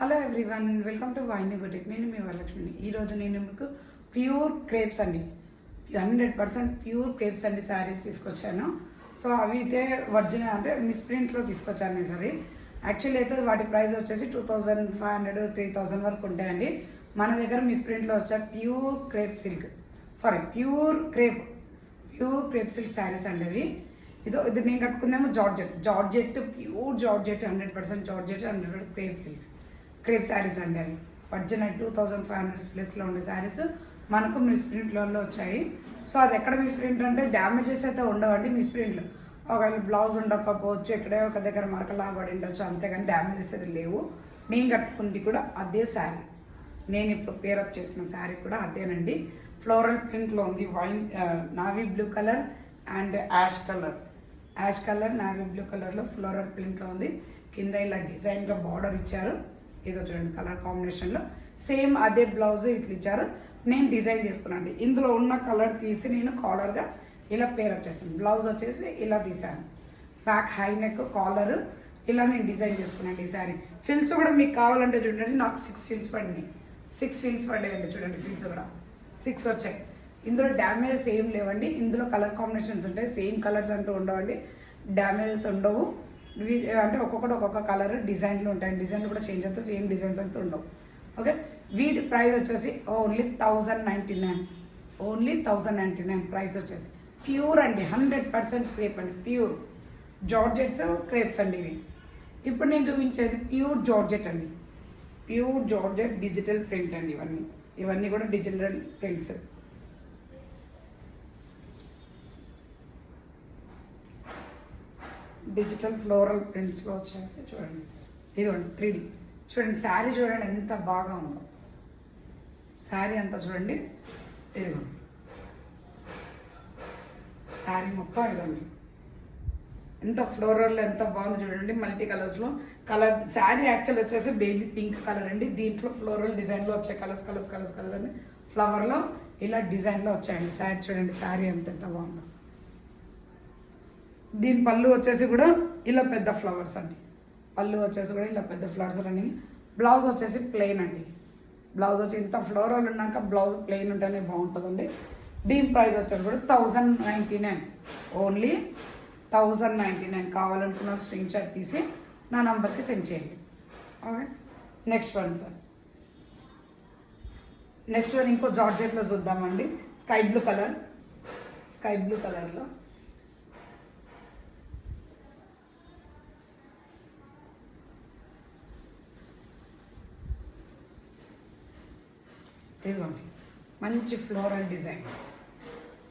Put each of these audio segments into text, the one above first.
Hello everyone, welcome to Vaini boutique. నేను మీ వరలక్ష్మిని. ఈరోజు నేను మీకు ప్యూర్ క్రేప్స్ అండి, 100% ప్యూర్ క్రేప్స్ అండి శారీస్ తీసుకొచ్చాను. సో అవి అయితే ఒరిజినల్ అంటే మిస్ప్రింట్లో తీసుకొచ్చాను సరే. యాక్చువల్లీ అయితే వాటి ప్రైస్ వచ్చేసి 2500 3000 వరకు ఉంటాయండి. మన దగ్గర మిస్ప్రింట్లో వచ్చే pure crepe silk pure crepe silk sarees అండి అవి. ఇది నేను కట్టుకుందేమో georgette pure georgette 100% georgette 100% crepe sarees అండి. అవి ఒరిజినల్ 2500 ప్లస్లో ఉండే శారీస్ మనకు మిస్ప్రింట్లో వచ్చాయి. సో అది ఎక్కడ మిస్ప్రింట్ అంటే డ్యామేజెస్ అయితే ఉండవండి. మిస్ప్రింట్లు ఒకవేళ బ్లౌజ్ ఉండకపోవచ్చు, ఎక్కడే ఒక దగ్గర మరకలా పడి ఉండొచ్చు, అంతేగాని డ్యామేజెస్ అయితే లేవు. నేను కట్టుకుంది కూడా అదే శారీ, నేను ఇప్పుడు పేరప్ చేసిన శారీ కూడా అదేనండి. ఫ్లోరల్ ప్రింట్లో ఉంది. Navy blue colour and ash colour navy blue కలర్లో ఫ్లోరల్ ప్రింట్లో ఉంది. కింద ఇలా డిజైన్గా బార్డర్ ఇచ్చారు. ఇదో చూడండి కలర్ కాంబినేషన్లో సేమ్ అదే బ్లౌజ్ ఇట్లా ఇచ్చారు. నేను డిజైన్ చేసుకున్నాను. ఇందులో ఉన్న కలర్ తీసి నేను కాలర్గా ఇలా పేరప్ చేస్తాను. బ్లౌజ్ వచ్చేసి ఇలా తీసాను. బ్యాక్ హై నెక్ కాలర్ ఇలా నేను డిజైన్ చేసుకున్నాను. ఈ శారీ ఫిల్స్ కూడా మీకు కావాలంటే చూడండి, నాకు 6 ఫిల్స్ పడినాయి. 6 ఫిల్స్ పడ్డాయండి. చూడండి ఫిల్స్ కూడా 6 వచ్చాయి. ఇందులో డ్యామేజెస్ ఏం లేవండి. ఇందులో కలర్ కాంబినేషన్స్ ఉంటాయి, సేమ్ కలర్స్ అంటూ ఉండవండి, డ్యామేజెస్ ఉండవు. అంటే ఒక్కొక్క కలర్ డిజైన్లు ఉంటాయి. డిజైన్లు కూడా చేంజ్ అవుతాయి, సేమ్ డిజైన్స్ అంతా ఉండవు. ఓకే, వీటి ప్రైస్ వచ్చేసి ఓన్లీ 1099 ప్రైస్ వచ్చేసి. ప్యూర్ అండి, 100% క్రేప్ అండి, ప్యూర్ జార్జెట్స్ క్రేప్స్ అండి ఇవి. ఇప్పుడు నేను చూపించేది ప్యూర్ జార్జెట్ అండి, ప్యూర్ జార్జెట్ డిజిటల్ ప్రింట్ అండి. ఇవన్నీ కూడా డిజిటల్ ప్రింట్స్. డిజిటల్ ఫ్లోరల్ ప్రింట్స్లో వచ్చాయి. చూడండి ఇదిగోండి 3D. చూడండి శారీ చూడండి ఎంత బాగా ఉందో. శారీ అంతా చూడండి, ఇదిగోండి శారీ మొత్తం ఇదండి ఎంత ఫ్లోరల్ ఎంత బాగుంది చూడండి. మల్టీ కలర్స్లో కలర్ శారీ యాక్చువల్ వచ్చేసి బేబీ పింక్ కలర్ అండి. దీంట్లో ఫ్లోరల్ డిజైన్లో వచ్చాయి కలర్స్ అండి. ఫ్లవర్లో ఇలా డిజైన్లో వచ్చాయండి. శారీ చూడండి, శారీ ఎంత బాగుందో. దీని పళ్ళు వచ్చేసి కూడా ఇలా పెద్ద ఫ్లవర్స్ అండి. పళ్ళు వచ్చేసి కూడా ఇలా పెద్ద ఫ్లవర్స్ అండి. బ్లౌజ్ వచ్చేసి ప్లెయిన్ అండి. బ్లౌజ్ వచ్చి ఇంత ఫ్లోరల్ ఉన్నాక బ్లౌజ్ ప్లెయిన్ ఉంటేనే బాగుంటుందండి. దీని ప్రైస్ వచ్చేసి కూడా 1099, ఓన్లీ 1099. కావాలనుకున్న స్క్రీన్ షాట్ తీసి నా నంబర్కి సెండ్ చేయండి. ఓకే, నెక్స్ట్ వన్ ఇంకో జార్జెట్లో చూద్దామండి. స్కై బ్లూ కలర్లో ఇదిగోండి మంచి ఫ్లోరల్ డిజైన్.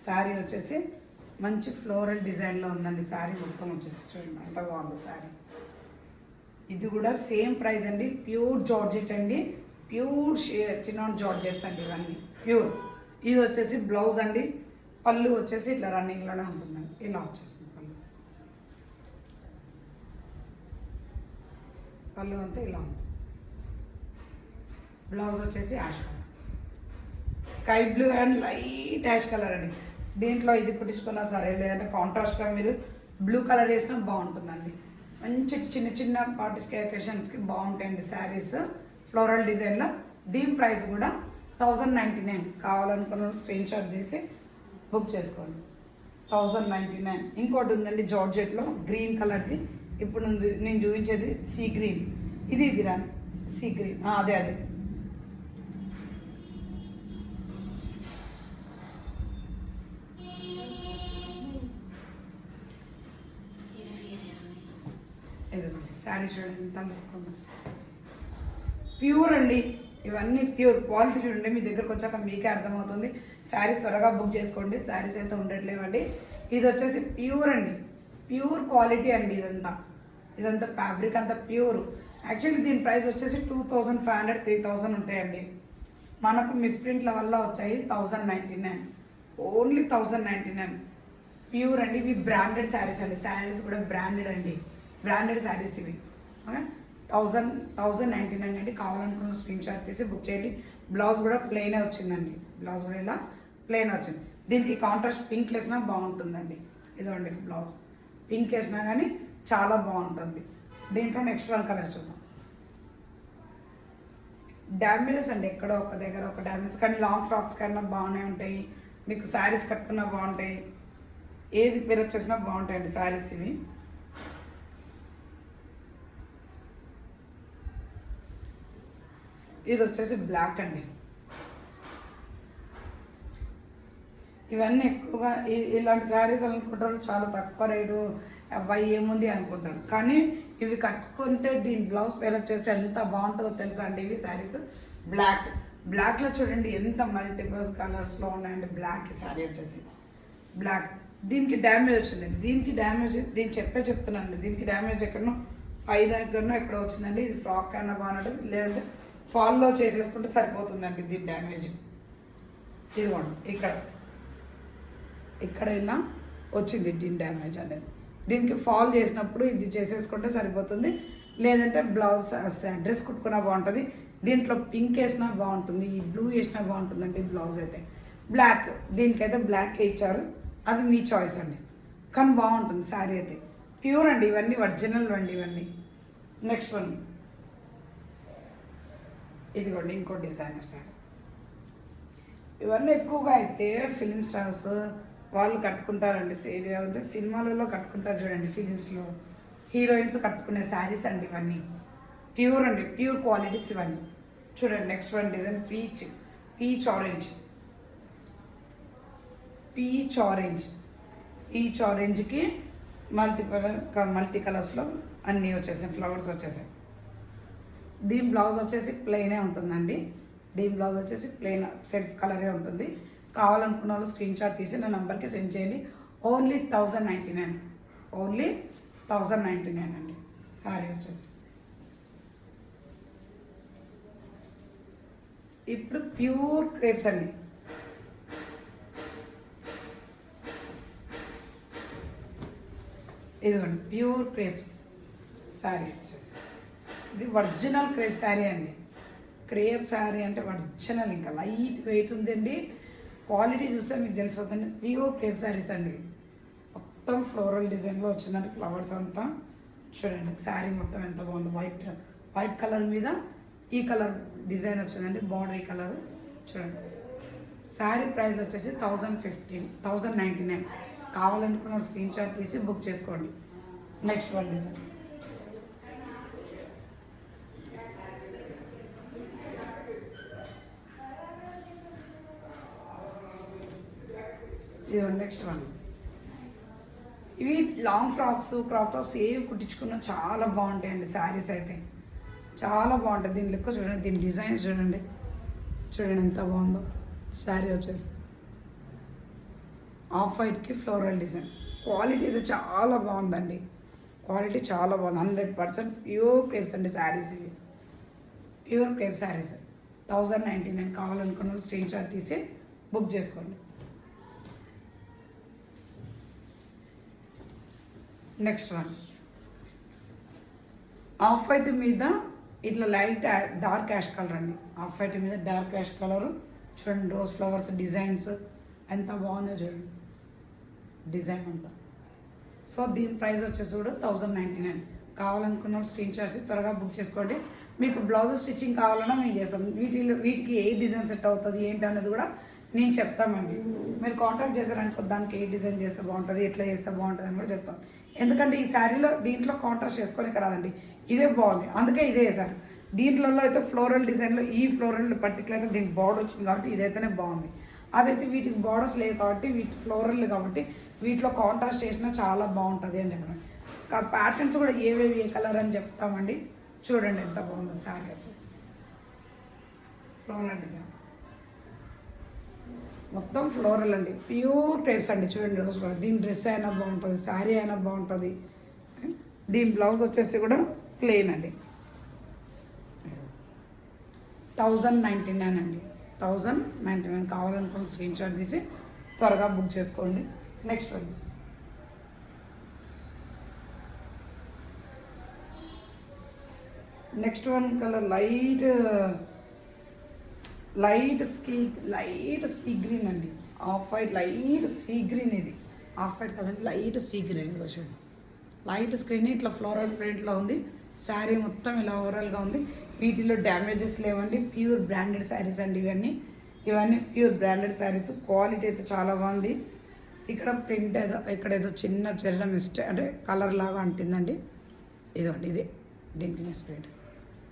శారీ వచ్చేసి మంచి ఫ్లోరల్ డిజైన్లో ఉందండి. శారీ మొత్తం వచ్చేసి చూడండి ఎంత బాగుంది శారీ. ఇది కూడా సేమ్ ప్రైస్ అండి. ప్యూర్ జార్జెట్ అండి, ప్యూర్ చినాన్ జార్జెట్స్ అండి ఇవన్నీ ప్యూర్. ఇది వచ్చేసి బ్లౌజ్ అండి. పళ్ళు వచ్చేసి ఇట్లా రన్నింగ్లోనే ఉంటుందండి. ఇలా వచ్చేసింది పళ్ళు అంతా ఇలా ఉంది. బ్లౌజ్ వచ్చేసి ash colour, sky blue and light ash colour అండి. దీంట్లో ఇది కుట్టించుకున్నా సరే, లేదంటే కాంట్రాస్ట్గా మీరు బ్లూ కలర్ వేసినా బాగుంటుందండి. మంచి చిన్న పార్టీస్కి అకేషన్స్కి బాగుంటాయండి శారీస్ ఫ్లోరల్ డిజైన్లో. దీని ప్రైస్ కూడా 1099. కావాలనుకున్న స్క్రీన్ షాట్ తీసి బుక్ చేసుకోండి. 1099. ఇంకోటి ఉందండి జార్జెట్లో గ్రీన్ కలర్ది. ఇప్పుడు నేను చూపించేది సీ గ్రీన్. ఇది రాని సీ గ్రీన్, అదే శారీ చూడండి ఎంత బాగుంది. ప్యూర్ అండి ఇవన్నీ, ప్యూర్ క్వాలిటీ చూడండి. మీ దగ్గరకు వచ్చాక మీకే అర్థమవుతుంది. శారీ త్వరగా బుక్ చేసుకోండి, శారీస్ అయితే ఉండట్లేవండి. ఇది వచ్చేసి ప్యూర్ అండి, ప్యూర్ క్వాలిటీ అండి. ఇదంతా ఫ్యాబ్రిక్ అంతా ప్యూర్. యాక్చువల్లీ దీని ప్రైస్ వచ్చేసి 2500 3000 ఉంటాయండి. మనకు మిస్ప్రింట్ల వల్ల వచ్చాయి 1099, ఓన్లీ 1099. ప్యూర్ అండి. ఇవి బ్రాండెడ్ శారీస్ అండి. శారీస్ కూడా బ్రాండెడ్ అండి, బ్రాండెడ్ శారీస్ ఇవి. 1099 అండి. కావాలనుకున్న స్క్రీన్ షాట్ తీసి బుక్ చేయండి. బ్లౌజ్ కూడా ప్లెయిన్ వచ్చిందండి. బ్లౌజ్ కూడా ఇలా ప్లెయిన్ వచ్చింది. దీనికి కాంట్రాస్ట్ పింక్ వేసినా బాగుంటుందండి. ఇదండి బ్లౌజ్ పింక్ వేసినా కానీ చాలా బాగుంటుంది. దీంట్లో నెక్స్ట్ వన్ కలర్ చూద్దాం. డ్యామేజెస్ అండి, ఎక్కడో ఒక దగ్గర ఒక డ్యామేజ్, కానీ లాంగ్ ఫ్రాక్స్ కన్నా బాగానే ఉంటాయి, మీకు శారీస్ కట్టుకున్నా బాగుంటాయి, ఏది పేరప్ చేసినా బాగుంటాయండి శారీస్ ఇవి. ఇది వచ్చేసి బ్లాక్ అండి. ఇవన్నీ ఎక్కువగా ఇలాంటి శారీస్ అనుకుంటారు చాలా తక్కువ రేటు, అబ్బాయి ఏముంది అనుకుంటారు, కానీ ఇవి కట్టుకుంటే దీని బ్లౌజ్ పేరప్ చేస్తే ఎంత బాగుంటుందో తెలుసా అండి. ఇవి శారీస్ బ్లాక్లో చూడండి ఎంత మల్టిపుల్ కలర్స్లో ఉన్నాయండి. బ్లాక్ శారీ వచ్చేసి బ్లాక్, దీనికి డ్యామేజ్ వచ్చింది, దీనికి చెప్తున్నానండి, దీనికి డ్యామేజ్ ఎక్కడనో పై దగ్గరనో ఎక్కడో వచ్చిందండి. ఇది ఫ్రాక్ అయినా బాగుంటుంది, లేదంటే ఫాల్లో చేసేసుకుంటే సరిపోతుందండి దీని డ్యామేజ్. ఇదిగోండి ఇక్కడ ఇలా వచ్చింది దీని డ్యామేజ్ అనేది. దీనికి ఫాల్ చేసినప్పుడు ఇది చేసేసుకుంటే సరిపోతుంది, లేదంటే బ్లౌజ్ డ్రెస్ కుట్టుకున్నా బాగుంటుంది. దీంట్లో పింక్ వేసినా బాగుంటుంది, ఈ బ్లూ వేసినా బాగుంటుందండి. బ్లౌజ్ అయితే బ్లాక్, దీనికైతే బ్లాక్ ఇచ్చారు, అది మీ చాయిస్ అండి, కానీ బాగుంటుంది శారీ అయితే. ప్యూర్ అండి, ఇవన్నీ ఒరిజినల్ అండి ఇవన్నీ. నెక్స్ట్ వన్ ఇదిగోండి ఇంకో డిజైనర్ శారీ. ఇవన్నీ ఎక్కువగా అయితే ఫిలిం స్టార్స్ వాళ్ళు కట్టుకుంటారండి. సినిమాలలో కట్టుకుంటారు చూడండి, ఫిలిమ్స్లో హీరోయిన్స్ కట్టుకునే శారీస్ అండి ఇవన్నీ. ప్యూర్ అండి, ప్యూర్ క్వాలిటీస్ ఇవన్నీ. చూడండి నెక్స్ట్ వన్ డిజైన్ పీచ్ ఆరెంజ్కి మల్టీ కలర్స్లో అన్నీ వచ్చేసాయి, ఫ్లవర్స్ వచ్చేసాయి. దీని బ్లౌజ్ వచ్చేసి ప్లెయినే ఉంటుందండి. దీని బ్లౌజ్ వచ్చేసి ప్లెయిన్ సెల్ఫ్ కలరే ఉంటుంది. కావాలనుకున్న వాళ్ళు స్క్రీన్ షాట్ తీసి నా నంబర్కి సెండ్ చేయండి. ఓన్లీ 1099 అండి సారీ వచ్చేసి. ఇప్పుడు ప్యూర్ క్రేప్స్ అండి. ఇదిగోండి ప్యూర్ క్రేప్స్ శారీ వచ్చేసి. ఇది ఒరిజినల్ క్రేప్ శారీ అండి. క్రేప్ శారీ అంటే ఒరిజినల్, ఇంకా లైట్ వెయిట్ ఉందండి. క్వాలిటీ చూస్తే మీకు తెలిసిపోతుంది. ప్యూర్ క్రేప్ శారీస్ అండి. మొత్తం ఫ్లోరల్ డిజైన్లో వచ్చిందండి, ఫ్లవర్స్ అంతా. చూడండి శారీ మొత్తం ఎంత బాగుంది. వైట్ కలర్ మీద ఈ కలర్ డిజైన్ వచ్చిందండి, బార్డర్ ఈ కలర్. చూడండి శారీ ప్రైస్ వచ్చేసి 1099. కావాలనుకున్న స్క్రీన్ షాట్ తీసి బుక్ చేసుకోండి. నెక్స్ట్ వన్ డిజైన్ ఇది. నెక్స్ట్ వన్ ఇవి లాంగ్ ఫ్రాక్స్, క్రాప్ టాప్స్ ఏవి కుట్టించుకున్నా చాలా బాగుంటాయండి శారీస్ అయితే, చాలా బాగుంటుంది. దీని లెక్క చూడండి, దీని డిజైన్స్ చూడండి ఎంత బాగుందో. శారీ వచ్చేసి ఆఫ్ వైట్కి ఫ్లోరల్ డిజైన్. క్వాలిటీ అయితే చాలా బాగుందండి, క్వాలిటీ చాలా బాగుంది. 100% ప్యూర్ క్రేప్స్ అండి శారీస్ ఇవి. Pure crepe saris 1099. కావాలనుకున్న స్క్రీన్ షాట్ తీసి బుక్ చేసుకోండి. నెక్స్ట్ వన్ ఆఫ్ వైట్ మీద ఇట్లా లైట్ డార్క్ యాష్ కలర్ అండి. ఆఫ్ వైట్ మీద డార్క్ యాష్ కలర్. చూడండి రోజ్ ఫ్లవర్స్ డిజైన్స్ ఎంత బాగున్నాయో చూడండి డిజైన్ అంతా. సో దీని ప్రైస్ వచ్చేసి కూడా 1099. కావాలనుకున్న స్క్రీన్ షాట్స్ త్వరగా బుక్ చేసుకోండి. మీకు బ్లౌజ్ స్టిచ్చింగ్ కావాలన్నా మేము చేస్తాం. వీటికి ఏ డిజైన్ సెట్ అవుతుంది ఏంటి అనేది కూడా నేను చెప్తామండి. మీరు కాంటాక్ట్ చేశారనుకో దానికి ఏ డిజైన్ చేస్తే బాగుంటుంది, ఎట్లా చేస్తే బాగుంటుంది అని కూడా చెప్తాం. ఎందుకంటే ఈ శారీలో దీంట్లో కాంట్రాస్ట్ చేసుకోనికి రాదండి, ఇదే బాగుంది అందుకే ఇదే వేశారు. దీంట్లో అయితే ఫ్లోరల్ డిజైన్లో ఈ ఫ్లోరల్ పర్టికులర్గా దీనికి బార్డర్ వచ్చింది కాబట్టి ఇదైతేనే బాగుంది. అదైతే వీటికి బార్డర్స్ లేవు కాబట్టి వీటి ఫ్లోరల్ కాబట్టి వీటిలో కాంట్రాస్ట్ చేసినా చాలా బాగుంటుంది అని చెప్పడం. ప్యాటర్న్స్ కూడా ఏవేవి ఏ కలర్ అని చెప్తామండి. చూడండి ఎంత బాగుందో శారీ వచ్చేసి ఫ్లోరల్ డిజైన్ మొత్తం ఫ్లోరల్ అండి, ప్యూర్ టైప్స్ అండి. చూడండి రోజు కూడా దీని డ్రెస్ అయినా బాగుంటుంది, శారీ అయినా బాగుంటుంది. దీని బ్లౌజ్ వచ్చేసి కూడా ప్లెయిన్ అండి. 1099 అండి, 1099. కావాలనుకున్న స్క్రీన్ షాట్ తీసి త్వరగా బుక్ చేసుకోండి. Next one colour light sea green అండి. Off white light sea green. ఇది off white colour light sea green. చూడండి లైట్ స్క్రీన్ ఇట్లా ఫ్లోరల్ ప్రింట్లో ఉంది. శారీ మొత్తం ఇలా ఓవరాల్గా ఉంది. వీటిలో డ్యామేజెస్ లేవండి. ప్యూర్ బ్రాండెడ్ శారీస్ అండి ఇవన్నీ ప్యూర్ బ్రాండెడ్ శారీస్. క్వాలిటీ అయితే చాలా బాగుంది. ఇక్కడ ప్రింట్ ఇక్కడ ఏదో చిన్న మిస్టేక్ అంటే కలర్ లాగా అంటుందండి. ఇదండి ఇదే దీనికి మిస్ప్రింట్.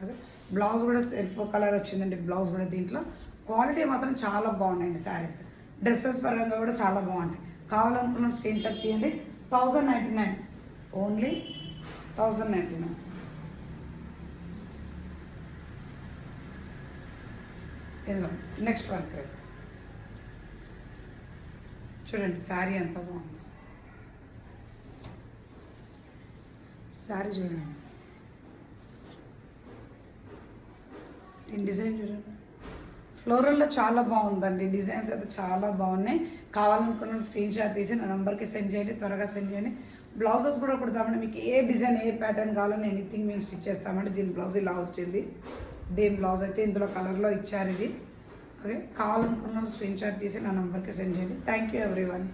అదే బ్లౌజ్ కూడా ఎల్లో కలర్ వచ్చిందండి. బ్లౌజ్ కూడా దీంట్లో క్వాలిటీ మాత్రం చాలా బాగున్నాయండి శారీస్. డ్రెస్సెస్ పరంగా కూడా చాలా బాగుంటాయి. కావాలనుకున్న స్క్రీన్ షాట్ తీయండి. 1099 ఓన్లీ 1099. నెక్స్ట్ వర్క్ చూడండి. శారీ ఎంత బాగుంది. శారీ చూడండి. ఈ డిజైన్ చూడండి. ఫ్లోరల్లో చాలా బాగుందండి. డిజైన్స్ అయితే చాలా బాగున్నాయి. కావాలనుకున్న స్క్రీన్ షాట్ తీసి నా నెంబర్కి సెండ్ చేయండి. త్వరగా సెండ్ చేయండి. బ్లౌజెస్ కూడా కుడతామండి. మీకు ఏ డిజైన్ ఏ ప్యాటర్న్ కావాలని ఎనీథింగ్ మేము స్టిచ్ చేస్తామండి. దీని బ్లౌజ్ ఇలా వచ్చింది. దీని బ్లౌజ్ అయితే ఇందులో కలర్లో ఇచ్చారు. ఇది ఓకే. కావాలనుకున్న స్క్రీన్ షాట్ తీసి నా నెంబర్కి సెండ్ చేయండి. Thank you everyone.